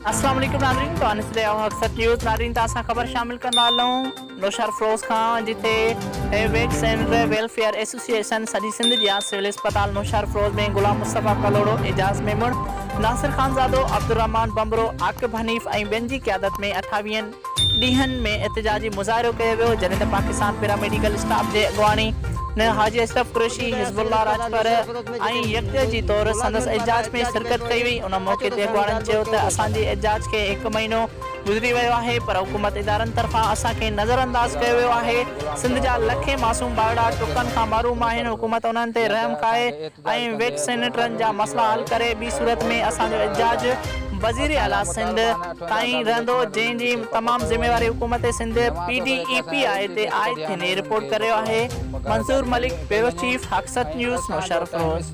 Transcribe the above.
अस्सलाम वालेकुम नाज़रीन, तो आने से अक्सर न्यूज़ नाज़रीन तासा खबर शामिल करना हूँ नौशहर फिरोज खां जिथे वेट्स एंड वेलफेयर एसोसिएशन सॼी सिंध जी सिविल अस्पताल नौशहर फिरोज में गुलाम मुस्तफ़ा कलोड़ो, एजाज़ मेमण, नासिर खानज़ादो, अब्दुर्रहमान बम्बरो, आकिब हनीफ़ ऐं ॿियनि जी क़यादत में 28 ॾींहंनि में एहतजाजी मुज़ाहिरो कयो वियो, जॾहिं त पाकिस्तान पैरामेडिकल स्टाफ जे अॻुवाणी हाजी अशरफ कुरैशी, हिज़्बुल्लाह राजपर ऐं यकजहती तौर संदसि एजाज में शिरकत कई हुई। उन मौक़े ते अॻुवाणनि चयो त असांजे एजाज खे 1 महीनो गुज़री वियो आहे, पर हुकूमत इदारनि तरफ़ां असांखे नज़रअंदाज़ कयो वियो आहे। सिंध जा लखे मासूम ॿारड़ा टुकनि खां महरूम आहिनि। हुकूमत उन्हनि ते रहम खाए ऐं वेट सेनेटरनि जा मसइला हल करे। ॿी सूरत में असांजो एजाज वज़ीर आला सिंध ताईं रहंदो, जंहिंजी तमामु ज़िम्मेवारी हुकूमत सिंध PDEPI ते आयद थियणी रिपोर्ट करे आहे। मंसूर मलिक, ब्यूरो चीफ, हक़सत न्यूज़, नौशहर फिरोज।